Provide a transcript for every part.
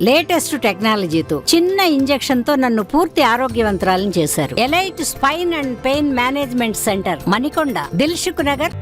Latest టెక్నాలజీతో చిన్న injection తో నన్ను పూర్తి ఆరోగ్యవంతురాలను చేశారు. Elite spine and pain management centre, Manikonda, Dilsukh Nagar.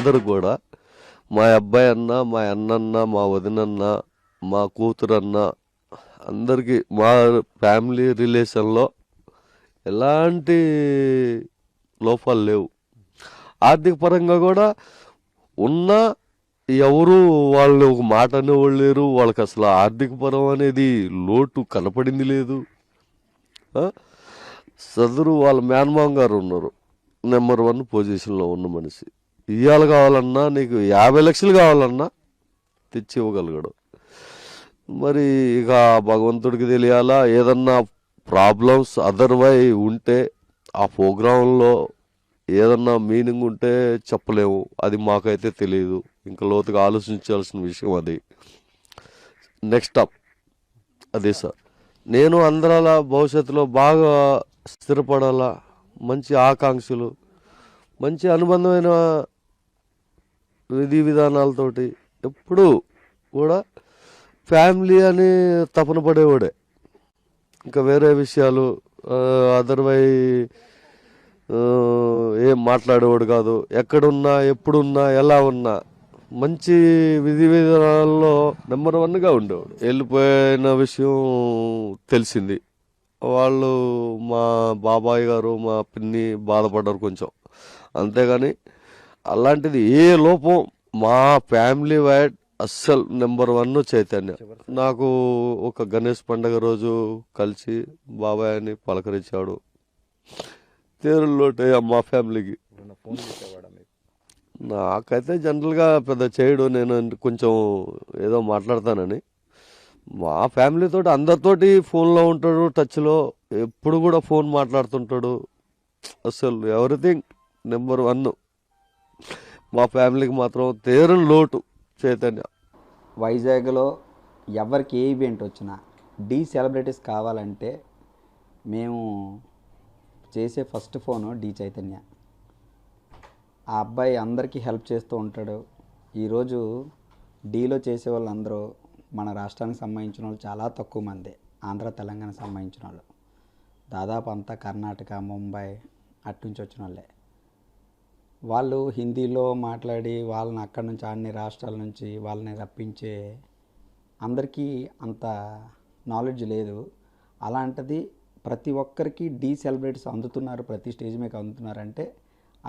అందరూ కూడా మా అబ్బాయి అన్న, మా అన్నన్న, మా వదినన్న, మా కూతురన్న అందరికీ మా ఫ్యామిలీ రిలేషన్లో ఎలాంటి లోపాలు లేవు. ఆర్థిక పరంగా కూడా ఉన్నా ఎవరు వాళ్ళు ఒక మాట అనేవాళ్ళు లేరు. వాళ్ళకి అసలు ఆర్థిక పరం అనేది లోటు కనపడింది లేదు. సదరు వాళ్ళ మేనమామ గారు ఉన్నారు, నెంబర్ 1 పొజిషన్లో ఉన్న మనిషి. ఇవాళ కావాలన్నా నీకు 50 లక్షలు కావాలన్నా తెచ్చి ఇవ్వగలగడు. మరి ఇక భగవంతుడికి తెలియాలా. ఏదన్నా ప్రాబ్లమ్స్ అదర్వై ఉంటే ఆ ప్రోగ్రాంలో ఏదన్నా మీనింగ్ ఉంటే చెప్పలేము, అది మాకైతే తెలియదు. ఇంకా లోతుగా ఆలోచించాల్సిన విషయం అది. నెక్స్ట్ అప్ అదే సార్, నేను అందరాల భవిష్యత్తులో బాగా స్థిరపడాలా, మంచి ఆకాంక్షలు, మంచి అనుబంధమైన విధి విధానాలతోటి ఎప్పుడూ కూడా ఫ్యామిలీ అని తపన పడేవాడే. ఇంకా వేరే విషయాలు అదర్వై ఏం మాట్లాడేవాడు కాదు. ఎక్కడున్నా, ఎప్పుడున్నా, ఎలా ఉన్నా మంచి విధి విధానాల్లో నెంబర్ 1గా ఉండేవాడు. వెళ్ళిపోయిన విషయం తెలిసింది. వాళ్ళు మా బాబాయ్ గారు, మా పిన్ని బాధపడ్డారు కొంచెం, అంతేగాని అలాంటిది ఏ లోపం మా ఫ్యామిలీ వైడ్ అస్సలు నెంబర్ 1 చైతన్య. నాకు ఒక గణేష్ పండగ రోజు కలిసి బాబాయ్ అని పలకరించాడు. తేరులోటే మా ఫ్యామిలీకి. నాకైతే జనరల్గా పెద్ద చేయడు, నేను కొంచెం ఏదో మాట్లాడతానని. మా ఫ్యామిలీతో అందరితోటి ఫోన్లో ఉంటాడు, టచ్లో ఎప్పుడు కూడా ఫోన్ మాట్లాడుతుంటాడు. అసలు ఎవ్రీథింగ్ నెంబర్ 1. మా ఫ్యామిలీకి మాత్రం తీరని లోటు చైతన్య. వైజాగ్లో ఎవరికి ఏ ఈవెంట్ వచ్చినా సెలబ్రిటీస్ కావాలంటే మేము చేసే ఫస్ట్ ఫోను చైతన్య. ఆ అబ్బాయి అందరికీ హెల్ప్ చేస్తూ ఉంటాడు. ఈరోజు డీలో చేసే వాళ్ళందరూ మన రాష్ట్రానికి సంబంధించిన వాళ్ళు చాలా తక్కువ మంది, ఆంధ్ర తెలంగాణ సంబంధించిన వాళ్ళు. దాదాపు అంతా కర్ణాటక, ముంబై అట్నుంచి వచ్చిన వాళ్ళే. వాళ్ళు హిందీలో మాట్లాడి వాళ్ళని అక్కడి నుంచి అన్ని రాష్ట్రాల నుంచి వాళ్ళని రప్పించే అందరికీ అంత నాలెడ్జ్ లేదు. అలాంటిది ప్రతి ఒక్కరికి సెలబ్రిటీస్ అందుతున్నారు, ప్రతి స్టేజ్ మీద అందుతున్నారంటే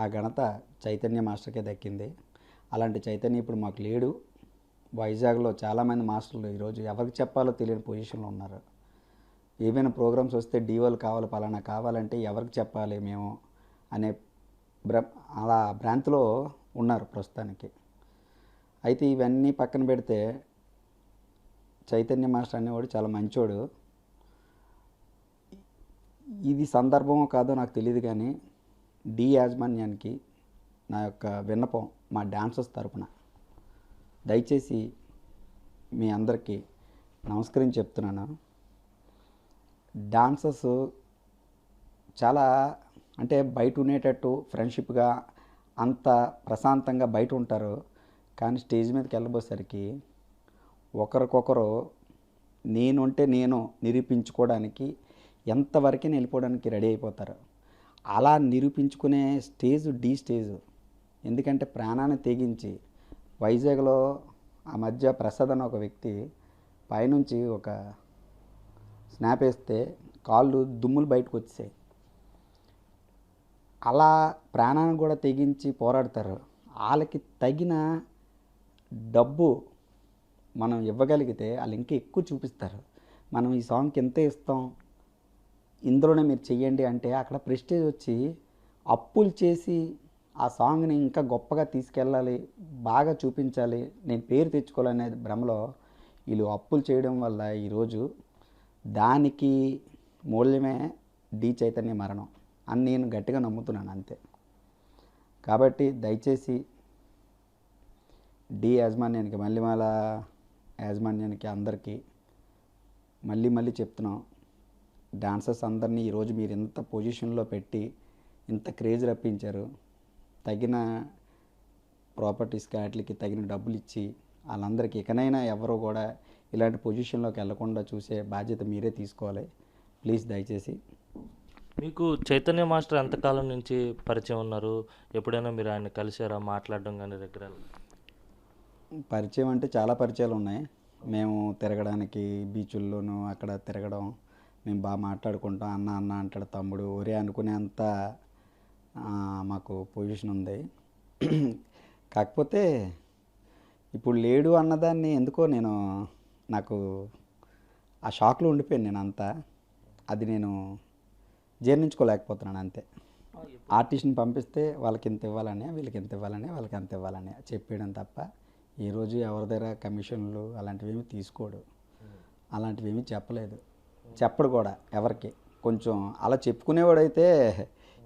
ఆ ఘనత చైతన్య మాస్టర్కే దక్కింది. అలాంటి చైతన్య ఇప్పుడు మాకు లేడు. వైజాగ్లో చాలామంది మాస్టర్లు ఈరోజు ఎవరికి చెప్పాలో తెలియని పొజిషన్లో ఉన్నారు. ఏవైనా ప్రోగ్రామ్స్ వస్తే వాళ్ళు కావాలి, పలానా కావాలంటే ఎవరికి చెప్పాలి మేము అనే అలా భ్రాంతిలో ఉన్నారు ప్రస్తుతానికి. అయితే ఇవన్నీ పక్కన పెడితే చైతన్య మాస్టర్ అనేవాడు చాలా మంచోడు. ఇది సందర్భమో కాదో నాకు తెలియదు, కానీ యాజమాన్యానికి నా యొక్క విన్నపం మా డాన్సర్స్ తరపున దయచేసి మీ అందరికీ నమస్కరించి చెప్తున్నాను. డాన్సర్స్ చాలా అంటే బయట ఉండేటట్టు ఫ్రెండ్షిప్గా అంత ప్రశాంతంగా బయట ఉంటారు, కానీ స్టేజ్ మీదకి వెళ్ళబోసరికి ఒకరికొకరు నేను నిరూపించుకోవడానికి ఎంతవరకు వెళ్ళిపోవడానికి రెడీ అయిపోతారు. అలా నిరూపించుకునే స్టేజ్ స్టేజ్. ఎందుకంటే ప్రాణాన్ని తెగించి వైజాగ్లో ఆ మధ్య ప్రసాద్ అన్న ఒక వ్యక్తి పైనుంచి ఒక స్నాప్ వేస్తే కాళ్ళు దుమ్ములు బయటకు వచ్చాయి. అలా ప్రాణాన్ని కూడా తెగించి పోరాడతారు. వాళ్ళకి తగిన డబ్బు మనం ఇవ్వగలిగితే వాళ్ళు ఇంకా ఎక్కువ చూపిస్తారు. మనం ఈ సాంగ్కి ఎంత ఇస్తాం, ఇందులోనే మీరు చెయ్యండి అంటే అక్కడ ప్రెస్టేజ్ వచ్చి అప్పులు చేసి ఆ సాంగ్ని ఇంకా గొప్పగా తీసుకెళ్ళాలి, బాగా చూపించాలి, నేను పేరు తెచ్చుకోవాలనే భ్రమలో వీళ్ళు అప్పులు చేయడం వల్ల ఈరోజు దానికి మూల్యమే చైతన్య మరణం అని నేను గట్టిగా నమ్ముతున్నాను అంతే. కాబట్టి దయచేసి యాజమాన్యానికి, మళ్ళీమాల యాజమాన్యానికి అందరికీ మళ్ళీ చెప్తున్నాం, డాన్సర్స్ అందరినీ ఈరోజు మీరు ఇంత పొజిషన్లో పెట్టి ఇంత క్రేజ్ రప్పించారు. తగిన ప్రాపర్టీస్కి వాటికి తగిన డబ్బులు ఇచ్చి వాళ్ళందరికీ ఇకనైనా ఎవరు కూడా ఇలాంటి పొజిషన్లోకి వెళ్లకుండా చూసే బాధ్యత మీరే తీసుకోవాలి ప్లీజ్ దయచేసి. మీకు చైతన్య మాస్టర్ ఎంతకాలం నుంచి పరిచయం ఉన్నారు? ఎప్పుడైనా మీరు ఆయన కలిసారా, మాట్లాడడం కానీ రెగ్యులర్? పరిచయం అంటే చాలా పరిచయాలు ఉన్నాయి. మేము తిరగడానికి బీచుల్లోనూ అక్కడ తిరగడం, మేము బాగా మాట్లాడుకుంటాం. అన్న అన్న అంటాడు, తమ్ముడు ఒరే అనుకునేంత మాకు పొజిషన్ ఉంది. కాకపోతే ఇప్పుడు లేడు అన్నదాన్ని ఎందుకో నాకు ఆ షాక్లో ఉండిపోయాను నేను అంతా. అది నేను జీర్ణించుకోలేకపోతున్నాను అంతే. ఆర్టిస్ట్ని పంపిస్తే వాళ్ళకి ఇంత ఇవ్వాలని, వీళ్ళకి ఇంత ఇవ్వాలని, వాళ్ళకి అంత ఇవ్వాలని చెప్పేయడం తప్ప ఈరోజు ఎవరి దగ్గర కమిషన్లు అలాంటివి ఏమి తీసుకోడు, అలాంటివి ఏమీ చెప్పలేదు, చెప్పడు కూడా ఎవరికి. కొంచెం అలా చెప్పుకునేవాడైతే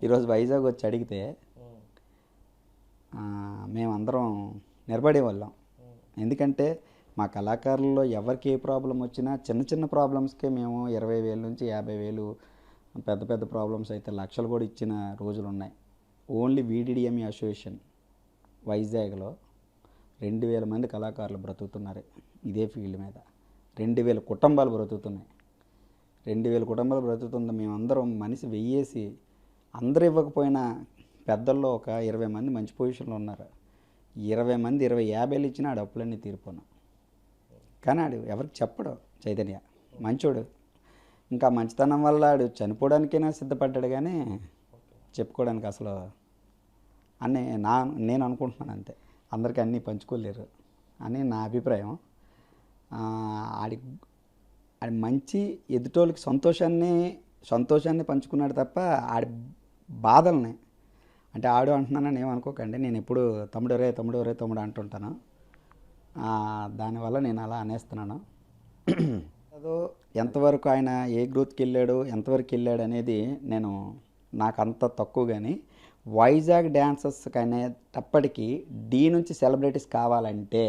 ఈరోజు వైజాగ్ వచ్చి అడిగితే మేమందరం నిలబడేవాళ్ళం. ఎందుకంటే మా కళాకారుల్లో ఎవరికి ఏ ప్రాబ్లం వచ్చినా చిన్న చిన్న ప్రాబ్లమ్స్కే మేము 20,000 నుంచి 50,000, పెద్ద పెద్ద ప్రాబ్లమ్స్ అయితే లక్షలు కూడా ఇచ్చిన రోజులు ఉన్నాయి. ఓన్లీ వీడిడిఎంఈ అసోసియేషన్ వైజాగ్లో 2,000 మంది కళాకారులు బ్రతుకుతున్నారు ఇదే ఫీల్డ్ మీద. 2,000 కుటుంబాలు బ్రతుకుతున్నాయి. 2,000 కుటుంబాలు బ్రతుకుతుంది. మేమందరం మనిషి వెయ్యేసి అందరూ ఇవ్వకపోయినా పెద్దల్లో ఒక 20 మంది మంచి పొజిషన్లో ఉన్నారు. 20 మంది 50,000 ఇచ్చినా ఆడు అప్పులన్నీ తీరిపోను. కానీ ఆడు ఎవరికి చెప్పడు. చైతన్య మంచోడు. ఇంకా మంచితనం వల్ల ఆడు చనిపోవడానికైనా సిద్ధపడ్డాడు, కానీ చెప్పుకోవడానికి అసలు అని నేను అనుకుంటున్నాను అంతే. అందరికీ అన్నీ పంచుకోలేరు అని నా అభిప్రాయం. ఆడి మంచి ఎదుటోళ్ళకి సంతోషాన్ని పంచుకున్నాడు తప్ప ఆడి బాధల్ని అంటే ఆడు అంటున్నానని ఏమనుకోకండి. నేను ఎప్పుడు తమ్ముడు తమ్ముడు అంటుంటాను. దానివల్ల నేను అలా అనేస్తున్నాను. అదో ఎంతవరకు ఆయన ఏ గ్రోత్కి వెళ్ళాడు, ఎంతవరకు వెళ్ళాడు అనేది నాకు అంత తక్కువ. కానీ వైజాగ్ డ్యాన్సర్స్కి అనేటప్పటికీ డి నుంచి సెలబ్రిటీస్ కావాలంటే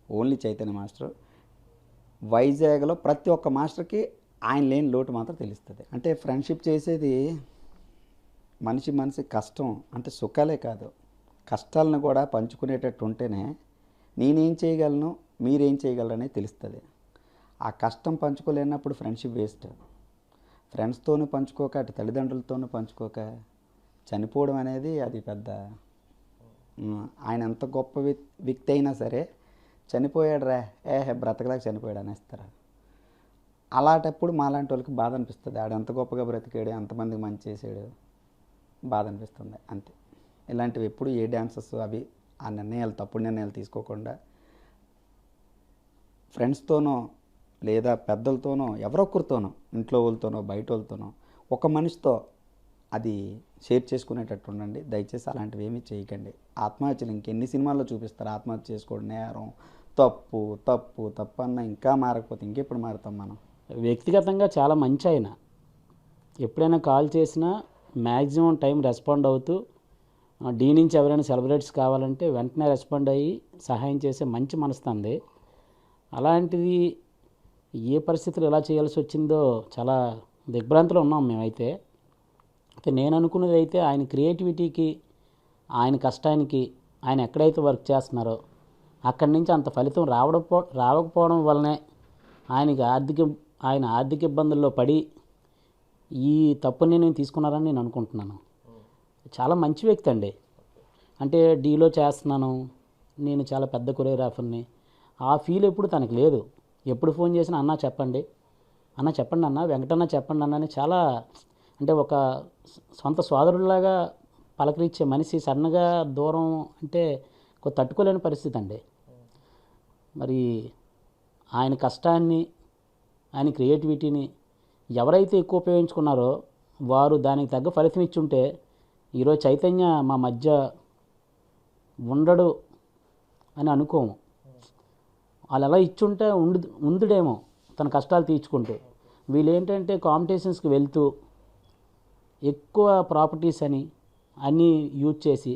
ఓన్లీ చైతన్య మాస్టర్. వైజాగ్లో ప్రతి ఒక్క మాస్టర్కి ఆయన లేని లోటు మాత్రం తెలుస్తుంది. అంటే ఫ్రెండ్షిప్ చేసేది మనిషి కష్టం అంటే సుఖాలే కాదు, కష్టాలను కూడా పంచుకునేటట్టు ఉంటేనే నేనేం చేయగలను, మీరేం చేయగలరు అనేది తెలుస్తుంది. ఆ కష్టం పంచుకోలేనప్పుడు ఫ్రెండ్షిప్ వేస్ట్. ఫ్రెండ్స్తోనూ పంచుకోక, అటు తల్లిదండ్రులతోనూ పంచుకోక చనిపోవడం అనేది అది పెద్ద. ఆయన ఎంత గొప్ప వ్యక్తి అయినా సరే చనిపోయాడు రా బ్రతకలేక చనిపోయాడు అనేస్తారు. అలాంటప్పుడు మాలాంటి వాళ్ళకి బాధ అనిపిస్తుంది. ఆడు ఎంత గొప్పగా బ్రతికాడు, ఎంతమందికి మంచి చేసాడు, బాధ అనిపిస్తుంది అంతే. ఇలాంటివి ఎప్పుడు ఏ డ్యాన్సర్స్ అవి ఆ నిర్ణయాలు తప్పుడు నిర్ణయాలు తీసుకోకుండా ఫ్రెండ్స్తోనో లేదా పెద్దలతోనో ఎవరొక్కరితోనో, ఇంట్లో వాళ్ళతోనో బయట వాళ్ళతోనో ఒక మనిషితో అది షేర్ చేసుకునేటట్టు ఉండండి. దయచేసి అలాంటివి ఏమీ చేయకండి. ఆత్మహత్యలు ఇంకెన్ని సినిమాల్లో చూపిస్తారు. ఆత్మహత్య చేసుకోవడం నేరం, తప్పు తప్పు తప్పు అన్న ఇంకా మారకపోతే ఇంకెప్పుడు మారుతాం మనం? వ్యక్తిగతంగా చాలా మంచి ఆయన. ఎప్పుడైనా కాల్ చేసినా మ్యాక్సిమం టైం రెస్పాండ్ అవుతూ, డీ నుంచి ఎవరైనా సెలబ్రిటీస్ కావాలంటే వెంటనే రెస్పాండ్ అయ్యి సహాయం చేసే మంచి మనస్తుంది. అలాంటిది ఏ పరిస్థితులు ఎలా చేయాల్సి వచ్చిందో చాలా దిగ్భ్రాంతిలో ఉన్నాం మేమైతే. అయితే నేను అనుకున్నది అయితే ఆయన క్రియేటివిటీకి, ఆయన కష్టానికి, ఆయన ఎక్కడైతే వర్క్ చేస్తున్నారో అక్కడి నుంచి అంత ఫలితం రావకపోవడం వల్లనే ఆయన ఆర్థిక ఇబ్బందుల్లో పడి ఈ తప్పుని నేను తీసుకున్నారని నేను అనుకుంటున్నాను. చాలా మంచి వ్యక్తి అండి. అంటే డీలో చేస్తున్నాను, నేను చాలా పెద్ద కొరియోగ్రాఫర్ని, ఆ ఫీల్ ఎప్పుడు తనకు లేదు. ఎప్పుడు ఫోన్ చేసినా అన్న చెప్పండి అన్న, వెంకటన్న చెప్పండి అన్న అని చాలా, అంటే ఒక సొంత సోదరుడిలాగా పలకరించే మనిషి సడన్గా దూరం అంటే తట్టుకోలేని పరిస్థితి అండి. మరి ఆయన కష్టాన్ని, ఆయన క్రియేటివిటీని ఎవరైతే ఎక్కువ ఉపయోగించుకున్నారో వారు దానికి తగ్గ ఫలితం ఇచ్చుంటే ఈరోజు చైతన్య మా మధ్య ఉండడు అని అనుకోము. వాళ్ళు ఎలా ఇచ్చుంటే ఉండుడేమో తన కష్టాలు తీర్చుకుంటూ. వీళ్ళు ఏంటంటే కాంపిటీషన్స్కి వెళ్తూ ఎక్కువ ప్రాపర్టీస్ అని అన్నీ యూజ్ చేసి,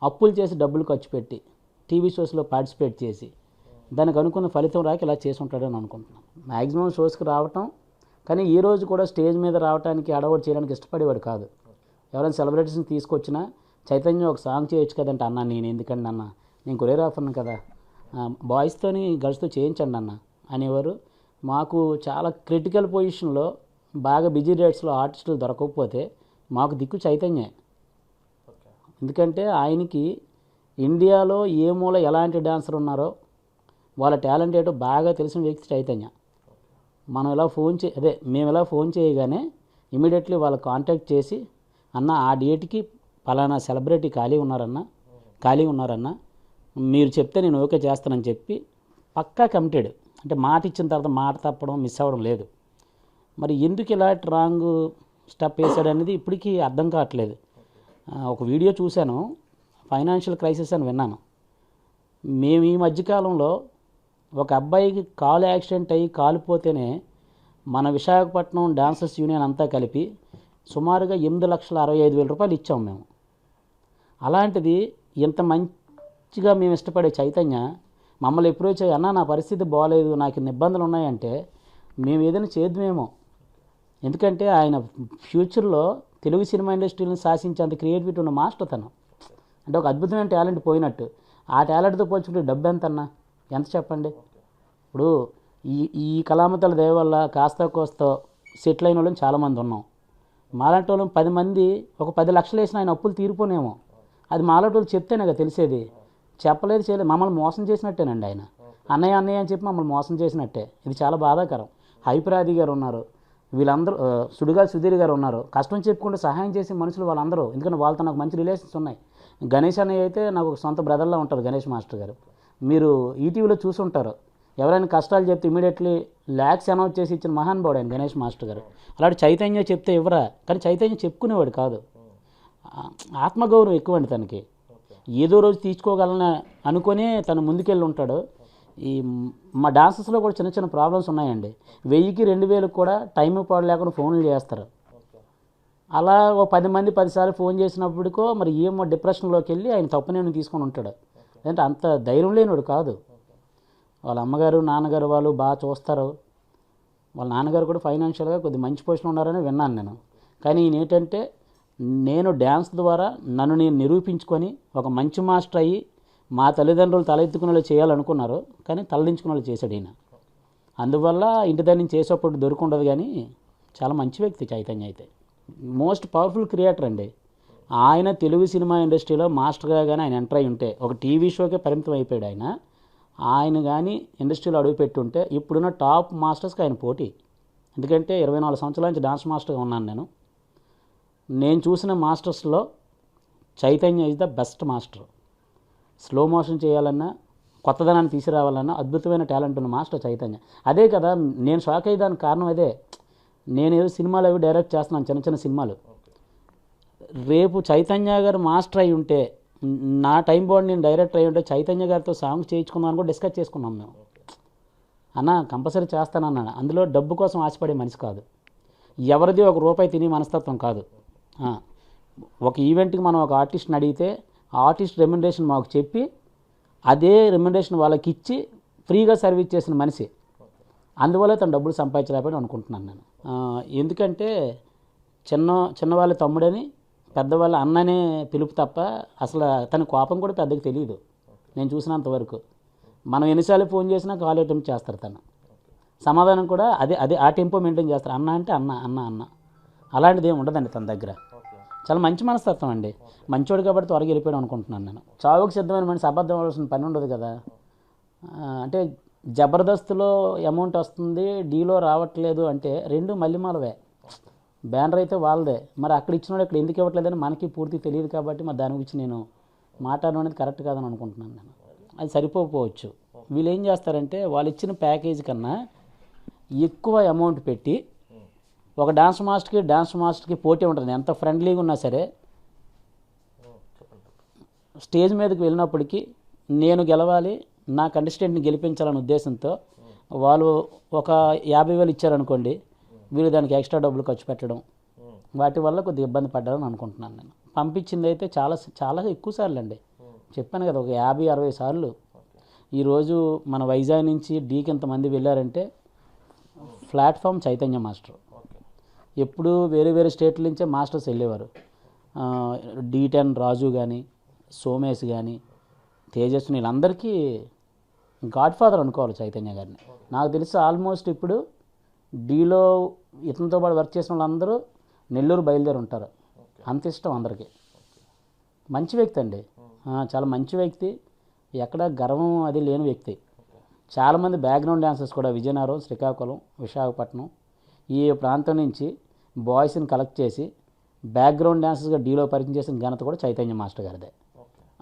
అప్పులు చేసి డబ్బులు ఖర్చు పెట్టి టీవీ షోస్లో పార్టిసిపేట్ చేసి దానికి అనుకున్న ఫలితం రాక ఇలా చేసి ఉంటాడని అనుకుంటున్నాను. మ్యాక్సిమం షోస్కి రావటం, కానీ ఈ రోజు కూడా స్టేజ్ మీద రావడానికి అడవాడు చేయడానికి ఇష్టపడేవాడు కాదు. ఎవరైనా సెలబ్రిటీస్ని తీసుకొచ్చినా చైతన్య ఒక సాంగ్ చేయొచ్చు కదంటే, అన్న నేను ఎందుకండి అన్న, నేను కొరియోగ్రాఫర్ని కదా, బాయ్స్తోని గర్ల్స్తో చేయించండి అన్న అనేవారు. మాకు చాలా క్రిటికల్ పొజిషన్లో బాగా బిజీ డేట్స్లో ఆర్టిస్టులు దొరకకపోతే మాకు దిక్కు చైతన్యే. ఎందుకంటే ఆయనకి ఇండియాలో ఏ మూల ఎలాంటి డాన్సర్ ఉన్నారో వాళ్ళ టాలెంట్ ఏంటో బాగా తెలిసిన వ్యక్తి చైతన్య. మనం ఇలా మేము ఇలా ఫోన్ చేయగానే ఇమీడియట్లీ వాళ్ళు కాంటాక్ట్ చేసి, అన్న ఆ డేట్కి పలానా సెలబ్రిటీ ఖాళీ ఉన్నారన్న మీరు చెప్తే నేను ఓకే చేస్తానని చెప్పి పక్కా కమిటెడ్. అంటే మాట ఇచ్చిన తర్వాత మాట తప్పడం, మిస్ అవ్వడం లేదు. మరి ఎందుకు ఇలా రాంగ్ స్టెప్ వేసాడు అనేది ఇప్పటికీ అర్థం కావట్లేదు. ఒక వీడియో చూశాను, ఫైనాన్షియల్ క్రైసిస్ అని విన్నాను. మేము ఈ మధ్యకాలంలో ఒక అబ్బాయికి కాలు యాక్సిడెంట్ అయ్యి కాలిపోతేనే మన విశాఖపట్నం డాన్సర్స్ యూనియన్ అంతా కలిపి సుమారుగా 8,65,000 రూపాయలు ఇచ్చాము మేము. అలాంటిది ఇంత మంచిగా మేము ఇష్టపడే చైతన్య మమ్మల్ని అప్రోచ్ అయ్యి, అన్న నా పరిస్థితి బాగోలేదు, నాకు ఇన్ని ఇబ్బందులు ఉన్నాయంటే మేము ఏదైనా చేద్దామేమో. ఎందుకంటే ఆయన ఫ్యూచర్లో తెలుగు సినిమా ఇండస్ట్రీని శాసించేంత క్రియేటివిటీ ఉన్న మాస్టర్ తను. అంటే ఒక అద్భుతమైన టాలెంట్ పోయినట్టు. ఆ టాలెంట్తో పోల్చుకుంటే డబ్బు ఎంత చెప్పండి. ఇప్పుడు ఈ కళామతల దయ వల్ల కాస్త కోస్త సెటిల్ అయిన వాళ్ళని చాలామంది ఉన్నాం. మాలాంటి వాళ్ళు 10 మంది ఒక 10 లక్షలు వేసిన ఆయన అప్పులు తీరిపోనేమో. అది మాలాంటి వాళ్ళు చెప్తేనే కదా తెలిసేది. చెప్పలేదు, చేయలేదు, మమ్మల్ని మోసం చేసినట్టేనండి ఆయన. అన్నయ్య అని చెప్పి మమ్మల్ని మోసం చేసినట్టే. ఇది చాలా బాధాకరం. హైపరాది గారు ఉన్నారు, వీళ్ళందరూ సుడిగా సుధీర్ గారు ఉన్నారు. కష్టం చెప్పుకుంటూ సహాయం చేసే మనుషులు వాళ్ళందరూ. ఎందుకంటే వాళ్ళతో నాకు మంచి రిలేషన్స్ ఉన్నాయి. గణేష్ అన్నయ్య అయితే నాకు సొంత బ్రదర్లా ఉంటారు, గణేష్ మాస్టర్ గారు. మీరు ఈటీవీలో చూసుంటారు. ఎవరైనా కష్టాలు చెప్తే ఇమీడియట్లీ ల్యాక్స్ అనౌన్స్ చేసి ఇచ్చిన మహానుభావుడు ఆయన గణేష్ మాస్టర్ గారు. అలాంటి చైతన్య చెప్తే ఇవ్వరా, కానీ చైతన్య చెప్పుకునేవాడు కాదు. ఆత్మగౌరవం ఎక్కువండి తనకి. ఏదో రోజు తీసుకోగలన అనుకునే తను ముందుకెళ్ళి ఉంటాడు. ఈ మా డాన్సెస్లో కూడా చిన్న చిన్న ప్రాబ్లమ్స్ ఉన్నాయండి. 1000కి 2000 కూడా టైం పాడు లేకుండా ఫోన్లు చేస్తారు. అలా ఓ 10 మంది 10 సార్లు ఫోన్ చేసినప్పటికో మరి ఏమో డిప్రెషన్లోకి వెళ్ళి ఆయన తప్పు నేను తీసుకొని ఉంటాడు. అంటే అంత ధైర్యం లేనివాడు కాదు. వాళ్ళ అమ్మగారు నాన్నగారు వాళ్ళు బాగా చూస్తారు. వాళ్ళ నాన్నగారు కూడా ఫైనాన్షియల్గా కొద్ది మంచి పొజిషన్ ఉన్నారని విన్నాను నేను. కానీ ఈయన ఏంటంటే నేను డ్యాన్స్ ద్వారా నన్ను నేను నిరూపించుకొని ఒక మంచి మాస్టర్ అయ్యి మా తల్లిదండ్రులు తలెత్తుకునే వాళ్ళు చేయాలనుకున్నారు, కానీ తలదించుకునే వాళ్ళు చేశాడు ఈయన. అందువల్ల ఇంటి దగ్గర నుంచి చేసేప్పుడు దొరుకుండదు. కానీ చాలా మంచి వ్యక్తి చైతన్య అయితే. మోస్ట్ పవర్ఫుల్ క్రియేటర్ అండి ఆయన. తెలుగు సినిమా ఇండస్ట్రీలో మాస్టర్గా కానీ ఆయన ఎంటర్ అయి ఉంటే ఒక టీవీ షోకే పరిమితం అయిపోయాడు ఆయన కానీ ఇండస్ట్రీలో అడుగుపెట్టుంటే ఇప్పుడున్న టాప్ మాస్టర్స్కి ఆయన పోటీ. ఎందుకంటే 24 సంవత్సరాల నుంచి డాన్స్ మాస్టర్గా ఉన్నాను నేను చూసిన మాస్టర్స్లో Chaitanya is the best master. Slow motion చేయాలన్నా, కొత్తదనాన్ని తీసుకురావాలన్నా అద్భుతమైన టాలెంట్ ఉన్న మాస్టర్ చైతన్య. అదే కదా నేను షాక్ అయ్యేదానికి కారణం అదే. నేను ఏదో సినిమాలు అవి డైరెక్ట్ చేస్తున్నాను, చిన్న చిన్న సినిమాలు. రేపు చైతన్య గారు మాస్టర్ అయి ఉంటే, నా టైం బాండ్ నేను డైరెక్టర్ అయి ఉంటే చైతన్య గారితో సాంగ్స్ చేయించుకుందామని కూడా డిస్కస్ చేసుకున్నాం మేము. అన్న కంపల్సరీ చేస్తానన్నాను. అందులో డబ్బు కోసం ఆశపడే మనిషి కాదు, ఎవరిది ఒక రూపాయి తినే మనస్తత్వం కాదు. ఒక ఈవెంట్కి మనం ఒక ఆర్టిస్ట్ని అడిగితే ఆర్టిస్ట్ రెమ్యునరేషన్ మాకు చెప్పి అదే రెమ్యునరేషన్ వాళ్ళకి ఇచ్చి ఫ్రీగా సర్వీస్ చేసిన మనిషి. అందువల్ల తను డబ్బులు సంపాదించలేకపోయి అనుకుంటున్నాను నేను. ఎందుకంటే చిన్నవాళ్ళ తమ్ముడని పెద్దవాళ్ళ అన్ననే పిలుపు తప్ప అసలు తన కోపం కూడా పెద్దగా తెలియదు నేను చూసినంతవరకు. మనం ఎన్నిసార్లు ఫోన్ చేసినా కాల్ అటెంప్ట్ చేస్తారు. తను సమాధానం కూడా అదే ఆ టెంపో మెయింటైన్ చేస్తారు. అన్న అంటే అన్న అలాంటిది ఏమి ఉండదండి తన దగ్గర. చాలా మంచి మనస్తత్వం అండి. మంచోడు కాబట్టి త్వరగా వెళ్ళిపోయాడు అనుకుంటున్నాను నేను. చావుకు సిద్ధమైన మనిషి అబద్ధం అవ్వాల్సిన పని ఉండదు కదా. అంటే జబర్దస్త్లో అమౌంట్ వస్తుంది, డీలో రావట్లేదు అంటే 2 మల్లిమాలవే. బ్యానర్ అయితే వాళ్ళదే, మరి అక్కడ ఇచ్చినోడు ఇక్కడ ఎందుకు ఇవ్వట్లేదని మనకి పూర్తి తెలియదు. కాబట్టి మరి దాని గురించి నేను మాట్లాడడం అనేది కరెక్ట్ కాదని అనుకుంటున్నాను నేను. అది సరిపోవచ్చు. వీళ్ళు ఏం చేస్తారంటే వాళ్ళు ఇచ్చిన ప్యాకేజీ కన్నా ఎక్కువ అమౌంట్ పెట్టి ఒక డాన్స్ మాస్టర్కి పోటీ ఉంటుంది. ఎంత ఫ్రెండ్లీగా ఉన్నా సరే స్టేజ్ మీదకి వెళ్ళినప్పటికీ నేను గెలవాలి, నా కంటెస్టెంట్ని గెలిపించాలనే ఉద్దేశంతో వాళ్ళు ఒక 50,000 ఇచ్చారనుకోండి, వీళ్ళు దానికి ఎక్స్ట్రా డబ్బులు ఖర్చు పెట్టడం, వాటి వల్ల కొద్దిగా ఇబ్బంది పడ్డారని అనుకుంటున్నాను నేను. పంపించింది అయితే చాలా ఎక్కువ సార్లు అండి. చెప్పాను కదా, ఒక 50-60 సార్లు. ఈరోజు మన వైజాగ్ నుంచి డీకి ఎంతమంది వెళ్ళారంటే ప్లాట్ఫామ్ చైతన్య మాస్టర్. ఎప్పుడు వేరే వేరే స్టేట్ల నుంచే మాస్టర్స్ వెళ్ళేవారు. D10 రాజు కానీ, సోమేష్ కానీ, తేజస్వి, వీళ్ళందరికీ గాడ్ ఫాదర్ అనుకోవాలి చైతన్య గారిని. నాకు తెలిసి ఆల్మోస్ట్ ఇప్పుడు డీలో ఇతనితో పాటు వర్క్ చేసిన వాళ్ళందరూ నెల్లూరు బయలుదేరి ఉంటారు. అంత ఇష్టం అందరికీ. మంచి వ్యక్తి అండి, చాలా మంచి వ్యక్తి, ఎక్కడ గర్వం అది లేని వ్యక్తి. చాలామంది బ్యాక్గ్రౌండ్ డాన్సర్స్ కూడా విజయనగరం, శ్రీకాకుళం, విశాఖపట్నం ఈ ప్రాంతం నుంచి బాయ్స్ని కలెక్ట్ చేసి బ్యాక్గ్రౌండ్ డాన్సర్స్గా డీలో పరిచయం చేసిన ఘనత కూడా చైతన్య మాస్టర్ గారిదే.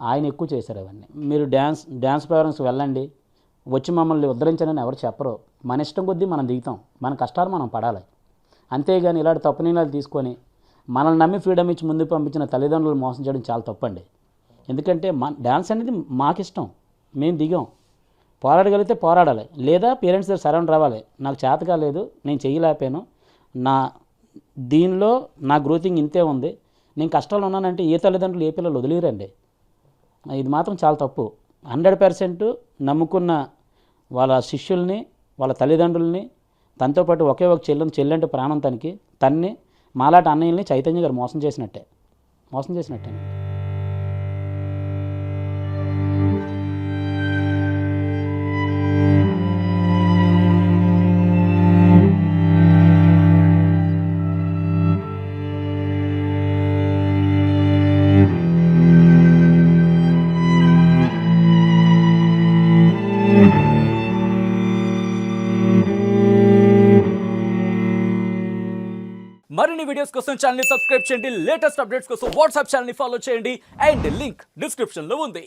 ఆయన ఎక్కువ చేశారు అవన్నీ. మీరు డ్యాన్స్ ప్రోగ్రామ్స్కి వెళ్ళండి, వచ్చి మమ్మల్ని ఉద్ధరించనని ఎవరు చెప్పరు. మన ఇష్టం కొద్దీ మనం దిగుతాం, మన కష్టాలు మనం పడాలి. అంతేగాని ఇలాంటి తప్పు నిర్ణయాలు తీసుకొని మనల్ని నమ్మి ఫ్రీడమ్ ఇచ్చి ముందుకు పంపించిన తల్లిదండ్రులు మోసం చేయడం చాలా తప్పండి. ఎందుకంటే డ్యాన్స్ అనేది మాకు ఇష్టం, మేము దిగాం, పోరాడగలిగితే పోరాడాలి, లేదా పేరెంట్స్ దగ్గర సరౌండ్ రావాలి. నాకు చేత కాలేదు, నేను చేయలేకపోయాను, దీనిలో నా గ్రోతింగ్ ఇంతే ఉంది, నేను కష్టాలు ఉన్నానంటే ఏ తల్లిదండ్రులు ఏ పిల్లలు వదిలేరండి. ఇది మాత్రం చాలా తప్పు. 100% నమ్ముకున్న వాళ్ళ శిష్యుల్ని, వాళ్ళ తల్లిదండ్రుల్ని, తనతో పాటు ఒకే ఒక చెల్లంటే ప్రాణం తనకి, తన్ని మాలాంటి అన్నయ్యల్ని చైతన్య గారు మోసం చేసినట్టే. మరిన్ని వీడియోస్ కోసం ఛానల్ ని సబ్స్క్రైబ్ చేయండి. లేటెస్ట్ అప్డేట్స్ కోసం వాట్సాప్ ఛానల్ ని ఫాలో చేయండి. అండ్ లింక్ డిస్క్రిప్షన్ లో ఉంది.